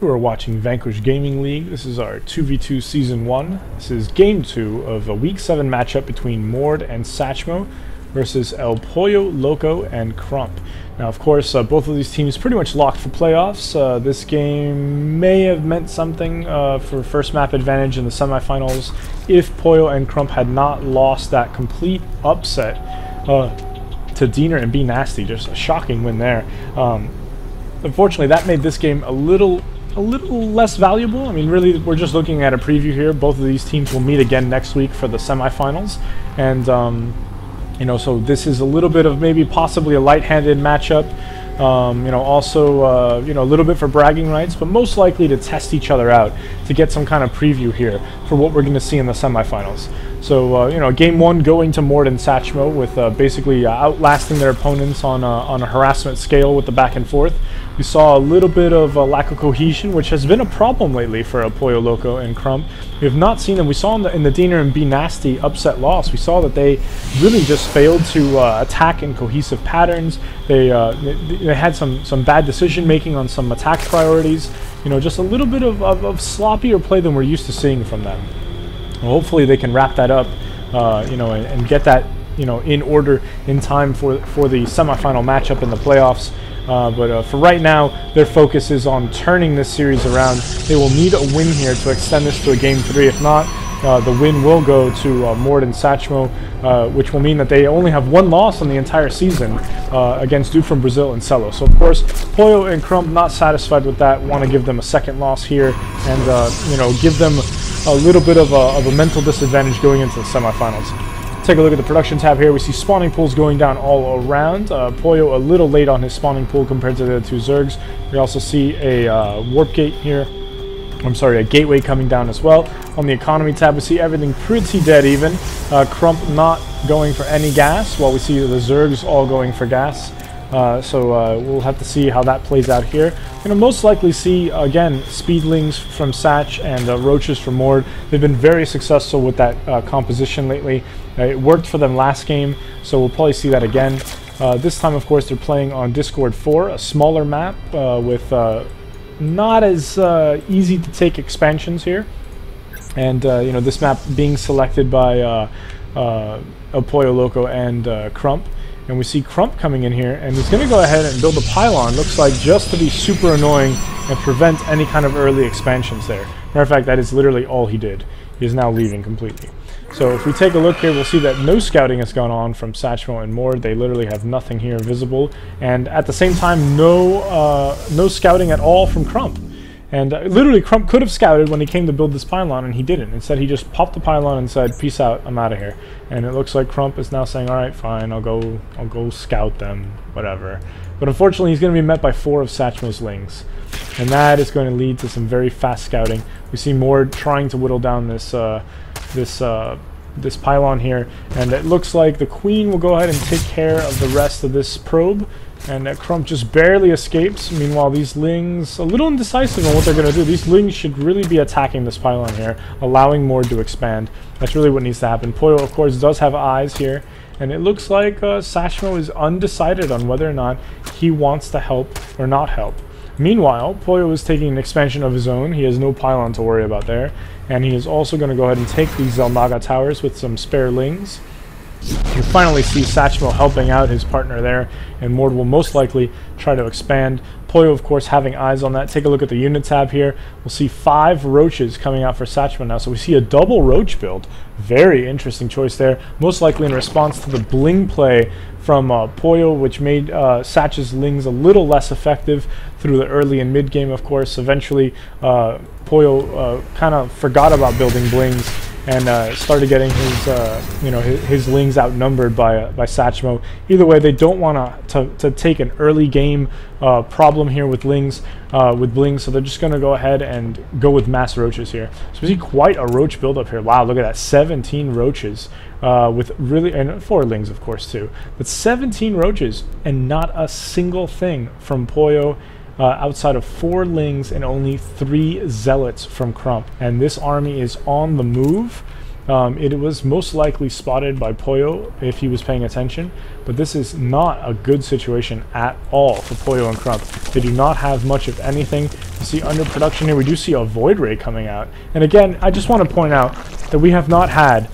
You are watching Vanquish Gaming League. This is our 2v2 Season 1. This is Game 2 of a Week 7 matchup between Mord and Satchmo versus ElPolloLoco and Crump. Now, of course, both of these teams pretty much locked for playoffs. This game may have meant something for first map advantage in the semifinals if Pollo and Crump had not lost that complete upset to Diener and Be Nasty. Just a shocking win there. Unfortunately, that made this game a little less valuable. I mean, really, we're just looking at a preview here. Both of these teams will meet again next week for the semifinals, and you know, so this is a little bit of maybe possibly a light-handed matchup. You know, also you know, a little bit for bragging rights, but most likely to test each other out to get some kind of preview here for what we're going to see in the semifinals. So you know, Game 1 going to Mord and Satchmo with basically outlasting their opponents on a harassment scale with the back and forth. We saw a little bit of lack of cohesion, which has been a problem lately for ElPolloLoco and Crump. We have not seen them. We saw in the Diener and Be Nasty upset loss, we saw that they really just failed to attack in cohesive patterns. They had some bad decision making on some attack priorities. You know, just a little bit of sloppier play than we're used to seeing from them. Well, hopefully they can wrap that up, you know, and get that, you know, in order in time for the semifinal matchup in the playoffs. But for right now, their focus is on turning this series around. They will need a win here to extend this to a Game 3. If not, the win will go to Mord and Satchmo, which will mean that they only have one loss on the entire season against dude from Brazil and Cello. So, of course, Pollo and Crump not satisfied with that, want to give them a second loss here and, you know, give them a little bit of a mental disadvantage going into the semifinals. Take a look at the production tab here. We see spawning pools going down all around. Pollo a little late on his spawning pool compared to the other two Zergs. We also see a warp gate here. I'm sorry, a gateway coming down as well. On the economy tab, we see everything pretty dead even. Crump not going for any gas, while we see the Zergs all going for gas. So we'll have to see how that plays out here. We're going to most likely see, again, Speedlings from Satch and Roaches from Mord. They've been very successful with that composition lately. It worked for them last game, so we'll probably see that again. This time, of course, they're playing on Discord 4, a smaller map with not as easy to take expansions here. And, you know, this map being selected by ElPolloLoco and Crump. And we see Crump coming in here, and he's going to go ahead and build a pylon, looks like, just to be super annoying and prevent any kind of early expansions there. Matter of fact, that is literally all he did. He is now leaving completely. So if we take a look here, we'll see that no scouting has gone on from Satchmo and Mord. They literally have nothing here visible. And at the same time, no scouting at all from Crump. And literally, Crump could have scouted when he came to build this pylon, and he didn't. Instead, he just popped the pylon and said, "Peace out, I'm out of here." And it looks like Crump is now saying, "All right, fine, I'll go scout them, whatever." But unfortunately, he's going to be met by 4 of Satchmo's lings, and that is going to lead to some very fast scouting. We see Mord trying to whittle down this pylon here, and it looks like the Queen will go ahead and take care of the rest of this probe. And Crump just barely escapes. Meanwhile, these lings, a little indecisive on what they're going to do. These lings should really be attacking this pylon here, allowing Mord to expand. That's really what needs to happen. Pollo, of course, does have eyes here. And it looks like Satchmo is undecided on whether or not he wants to help or not help. Meanwhile, Pollo is taking an expansion of his own. He has no pylon to worry about there. And he is also going to go ahead and take these Zelnaga towers with some spare lings. You finally see Satchmo helping out his partner there, and Mord will most likely try to expand. Pollo, of course, having eyes on that. Take a look at the unit tab here. We'll see 5 roaches coming out for Satchmo now, so we see a double roach build. Very interesting choice there, most likely in response to the bling play from Pollo, which made Satch's lings a little less effective through the early and mid game, of course. Eventually, Pollo kind of forgot about building blings and started getting his, you know, his lings outnumbered by Satchmo. Either way, they don't want to take an early game problem here with lings, with blings, so they're just going to go ahead and go with mass roaches here. So we see quite a roach buildup here. Wow, look at that, 17 roaches with really, and 4 lings, of course, too. But 17 roaches and not a single thing from Pollo. Outside of 4 lings and only 3 zealots from Crump. And this army is on the move. It was most likely spotted by Pollo if he was paying attention, but this is not a good situation at all for Pollo and Crump. They do not have much of anything. You see underproduction here. We do see a Void Ray coming out. And again, I just want to point out that we have not had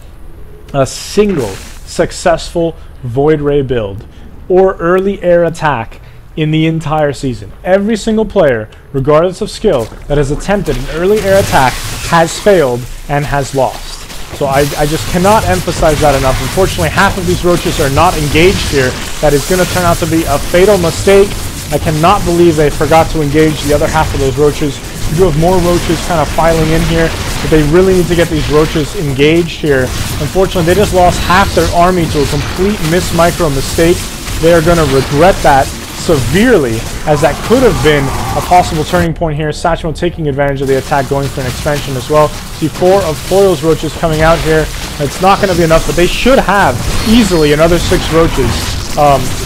a single successful Void Ray build or early air attack in the entire season. Every single player, regardless of skill, that has attempted an early air attack has failed and has lost. So I just cannot emphasize that enough. Unfortunately, half of these roaches are not engaged here. That is going to turn out to be a fatal mistake. I cannot believe they forgot to engage the other half of those roaches. We do have more roaches kind of filing in here, but they really need to get these roaches engaged here. Unfortunately, they just lost half their army to a complete micro mistake. They are going to regret that severely, as that could have been a possible turning point here. Satchmo taking advantage of the attack, going for an expansion as well. See 4 of Pollo's roaches coming out here. It's not going to be enough, but they should have easily another 6 roaches.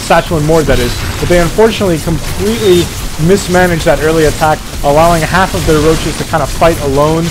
Satchmo and Mord, that is. But they unfortunately completely mismanaged that early attack, allowing half of their roaches to kind of fight alone.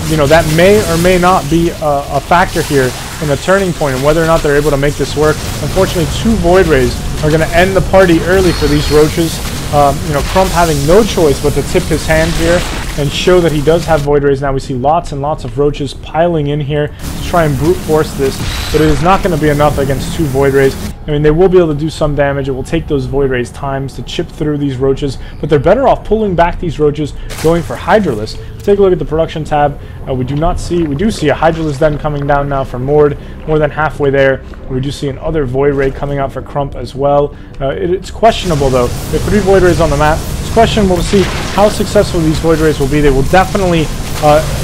You know, that may or may not be a factor here in the turning point and whether or not they're able to make this work. Unfortunately, 2 Void Rays are going to end the party early for these roaches. You know, Crump having no choice but to tip his hand here and show that he does have Void Rays. Now we see lots and lots of roaches piling in here to try and brute force this, but it is not going to be enough against 2 Void Rays. I mean, they will be able to do some damage. It will take those Void Rays times to chip through these roaches, but they're better off pulling back these roaches, going for Hydralisk. Take a look at the production tab. We do see a Hydralisk Den coming down now for Mord, more than halfway there. We do see another Void Ray coming out for Crump as well. It's questionable though. There are 3 Void Rays on the map. It's questionable to see how successful these Void Rays will be. They will definitely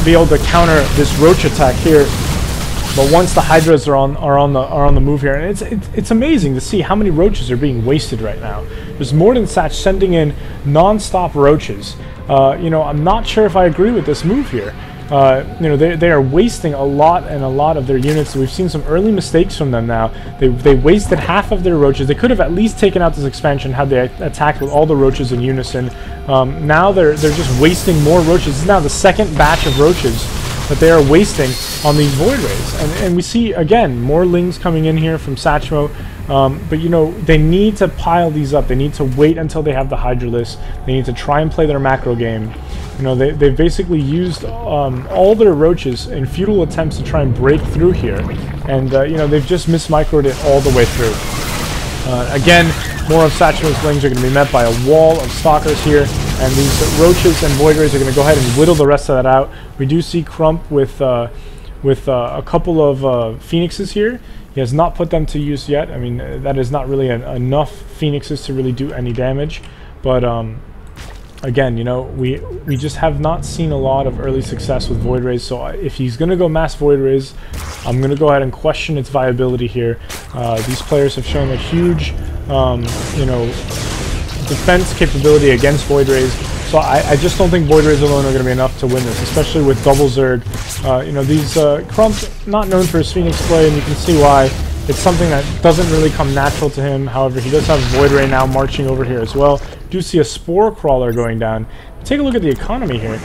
be able to counter this roach attack here. But once the Hydras are on the move here, and it's amazing to see how many roaches are being wasted right now. There's more than Satch sending in non-stop roaches. You know, I'm not sure if I agree with this move here. You know, they are wasting a lot of their units. We've seen some early mistakes from them now. They wasted half of their roaches. They could have at least taken out this expansion had they attacked with all the roaches in unison. Now they're just wasting more roaches. This is now the second batch of roaches that they are wasting on these Void Rays. And we see, again, more Lings coming in here from Satchmo. But, you know, they need to pile these up. They need to wait until they have the Hydralisk. They need to try and play their macro game. You know, they've basically used all their roaches in futile attempts to try and break through here. And, you know, they've just mismicroed it all the way through. Again, more of Satchmo's Lings are going to be met by a wall of Stalkers here. And these roaches and Void Rays are going to go ahead and whittle the rest of that out. We do see Crump with a couple of Phoenixes here. He has not put them to use yet. I mean, that is not really enough Phoenixes to really do any damage. But again, you know, we just have not seen a lot of early success with Void Rays. So if he's going to go mass Void Rays, I'm going to go ahead and question its viability here. These players have shown a huge, you know, defense capability against Void Rays. So I just don't think Void Rays alone are going to be enough to win this, especially with double Zerg. You know, these Crump, not known for his Phoenix play, and you can see why. It's something that doesn't really come natural to him. However, he does have Void Ray now marching over here as well. Do see a Spore Crawler going down. Take a look at the economy here.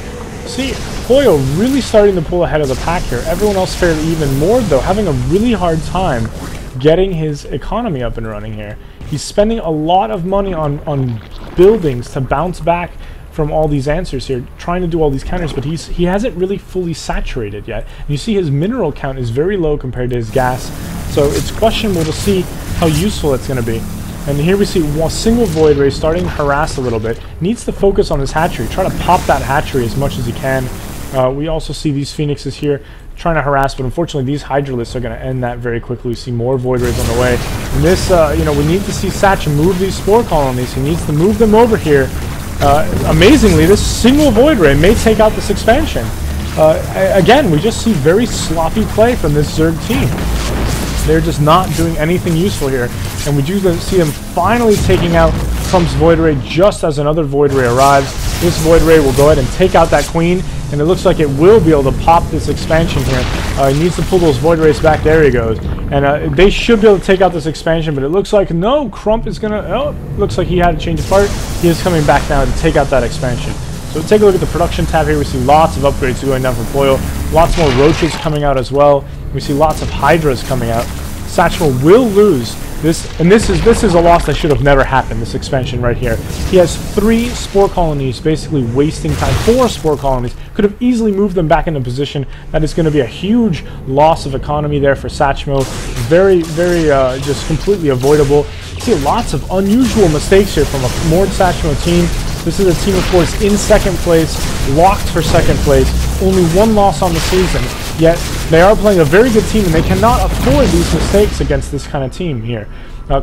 See, Pollo really starting to pull ahead of the pack here. Everyone else fairly even. Mord, though, having a really hard time getting his economy up and running here. He's spending a lot of money on buildings to bounce back from all these answers here, trying to do all these counters, but he hasn't really fully saturated yet. And you see his mineral count is very low compared to his gas, so it's questionable to see how useful it's going to be. And here we see one single Void Ray starting to harass a little bit. Needs to focus on his hatchery, try to pop that hatchery as much as he can. We also see these Phoenixes here trying to harass, but unfortunately these Hydralisks are going to end that very quickly. We see more Void Rays on the way. And this, you know, we need to see Satch move these Spore colonies. He needs to move them over here. Amazingly, this single Void Ray may take out this expansion. Again, we just see very sloppy play from this Zerg team. They're just not doing anything useful here. And we do see them finally taking out Crump's Void Ray just as another Void Ray arrives. This Void Ray will go ahead and take out that Queen, and it looks like it will be able to pop this expansion here. He needs to pull those Void Rays back. There he goes. And they should be able to take out this expansion, but it looks like, no, Crump is going to... Oh, looks like he had a change of heart. He is coming back now to take out that expansion. So take a look at the production tab here. We see lots of upgrades going down for Pollo. Lots more roaches coming out as well. We see lots of hydras coming out. Satchmo will lose this, and this is a loss that should have never happened, this expansion right here. He has 3 spore colonies, basically wasting time. 4 spore colonies. Could have easily moved them back into position. That is going to be a huge loss of economy there for Satchmo. Very, very just completely avoidable. You see lots of unusual mistakes here from a Mord Satchmo team. This is a team, of course, in second place, locked for second place. Only 1 loss on the season, yet they are playing a very good team, and they cannot afford these mistakes against this kind of team here.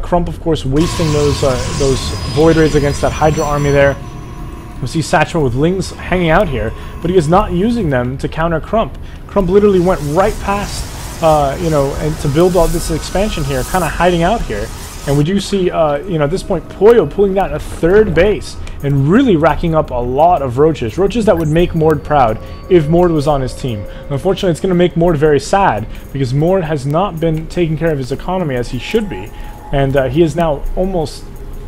Crump, of course, wasting those Void Raids against that Hydra army there. We see Satchmo with Lings hanging out here, but he is not using them to counter Crump. Crump literally went right past, you know, and to build all this expansion here, kind of hiding out here. And we do see, you know, at this point, Pollo pulling down a 3rd base and really racking up a lot of roaches. Roaches that would make Mord proud if Mord was on his team. Unfortunately, it's going to make Mord very sad because Mord has not been taking care of his economy as he should be. And he is now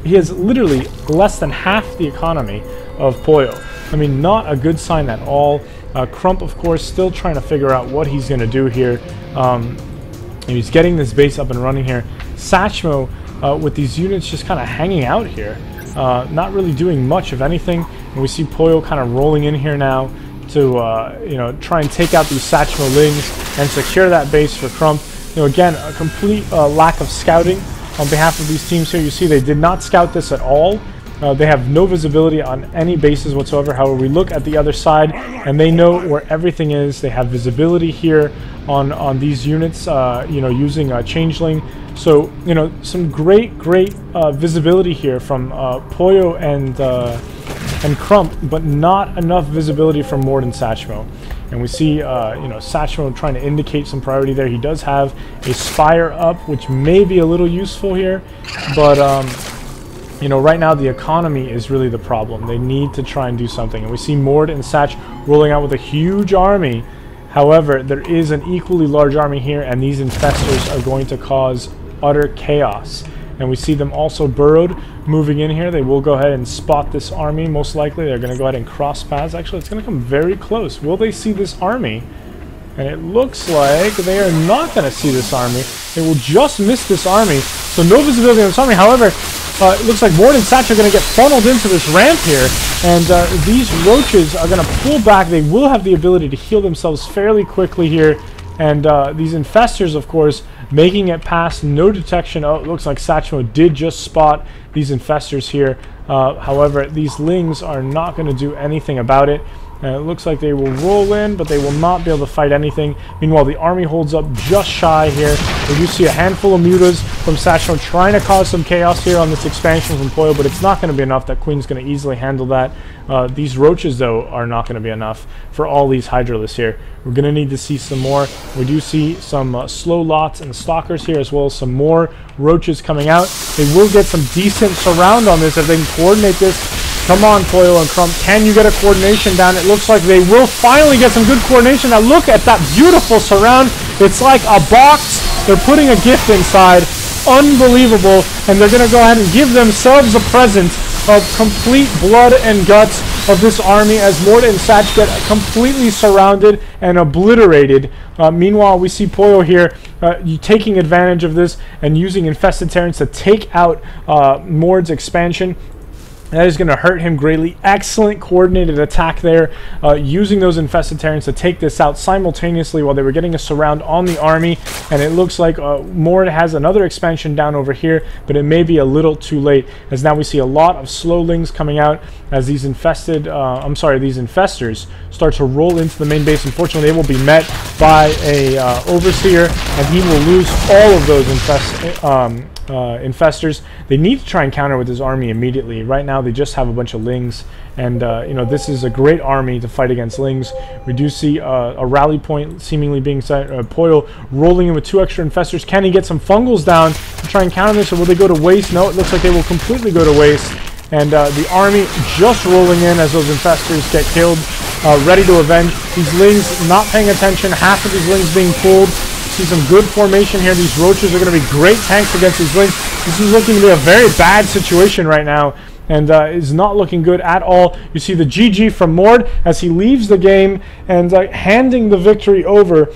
he has literally less than half the economy of Pollo. I mean, not a good sign at all. Crump, of course, still trying to figure out what he's going to do here. And he's getting this base up and running here. Satchmo, with these units just kind of hanging out here, not really doing much of anything. And we see Pollo kind of rolling in here now to you know, try and take out these Satchmo Lings and secure that base for Crump. You know, again, a complete lack of scouting on behalf of these teams here. You see they did not scout this at all. They have no visibility on any bases whatsoever. However, we look at the other side and they know where everything is. They have visibility here on these units, you know, using Changeling. So, you know, some great visibility here from Pollo and Crump, but not enough visibility from Mord and Satchmo. And we see, you know, Satchmo trying to indicate some priority there. He does have a Spire up, which may be a little useful here, but you know, right now the economy is really the problem. They need to try and do something. And we see Mord and Satch rolling out with a huge army. However, there is an equally large army here, and these infestors are going to cause utter chaos. And we see them also burrowed, moving in here. They will go ahead and spot this army, most likely. They're going to go ahead and cross paths. Actually, it's going to come very close. Will they see this army? And it looks like they are not going to see this army. They will just miss this army. So no visibility on this army. However, it looks like Mord and Satch are going to get funneled into this ramp here. And these roaches are going to pull back. They will have the ability to heal themselves fairly quickly here. And these infestors, of course, making it past no detection. Oh, it looks like Satchmo did just spot these infestors here. However, these Lings are not going to do anything about it. It looks like they will roll in, but they will not be able to fight anything. Meanwhile, the army holds up just shy here. We do see a handful of mutas from Satchmo trying to cause some chaos here on this expansion from Pollo, but it's not going to be enough. That Queen's going to easily handle that. These roaches, though, are not going to be enough for all these Hydralisks here. We're going to need to see some more. We do see some slow lots and stalkers here, as well as some more roaches coming out. They will get some decent surround on this if they can coordinate this. Come on, Pollo and Crump. Can you get a coordination down? It looks like they will finally get some good coordination. Now look at that beautiful surround. It's like a box. They're putting a gift inside. Unbelievable. And they're going to go ahead and give themselves a present of complete blood and guts of this army as Mord and Satch get completely surrounded and obliterated. Meanwhile, we see Pollo here taking advantage of this and using Infested Terrans to take out Mord's expansion. That is going to hurt him greatly. Excellent coordinated attack there, using those Infested Terrans to take this out simultaneously while they were getting a surround on the army. And it looks like Mord has another expansion down over here, but it may be a little too late, as now we see a lot of slowlings coming out as these these infestors start to roll into the main base. Unfortunately, they will be met by a Overseer, and he will lose all of those infestors. They need to try and counter with his army immediately. Right now, they just have a bunch of Lings, and you know, this is a great army to fight against Lings. We do see a rally point seemingly being set. Pollo rolling in with 2 extra infestors. Can he get some fungals down to try and counter this, or will they go to waste? No, it looks like they will completely go to waste. And the army just rolling in as those infestors get killed, ready to avenge. These Lings not paying attention. Half of these Lings being pulled. See some good formation here. These roaches are going to be great tanks against these Lings. This is looking to be a very bad situation right now and is not looking good at all. You see the GG from Mord as he leaves the game and handing the victory over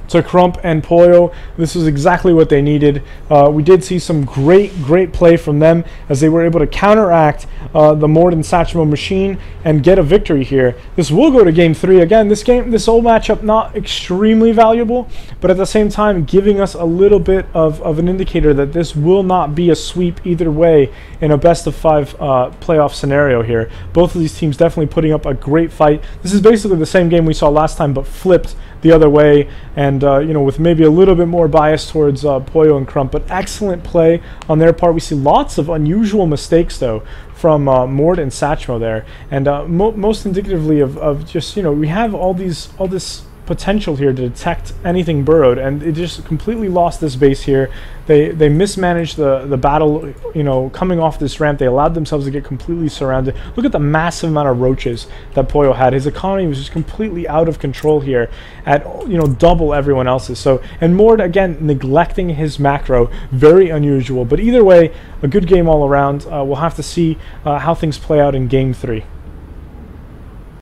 to Crump and Pollo. This is exactly what they needed. We did see some great play from them as they were able to counteract the Mord and Satchmo machine and get a victory here. This will go to game 3. Again, this whole matchup not extremely valuable, but at the same time giving us a little bit of an indicator that this will not be a sweep either way in a best of 5 playoff scenario here. Both of these teams definitely putting up a great fight. This is basically the same game we saw last time, but flipped the other way, and you know, with maybe a little bit more bias towards Pollo and Crump, but excellent play on their part. We see lots of unusual mistakes though from Mord and Satchmo there, and most indicatively of just, you know, we have all this potential here to detect anything burrowed, and it just completely lost this base here. They mismanaged the battle, you know, coming off this ramp. They allowed themselves to get completely surrounded. Look at the massive amount of roaches that Pollo had. His economy was just completely out of control here at, you know, double everyone else's. So, and Mord again neglecting his macro, very unusual. But either way, a good game all around. We'll have to see how things play out in game 3.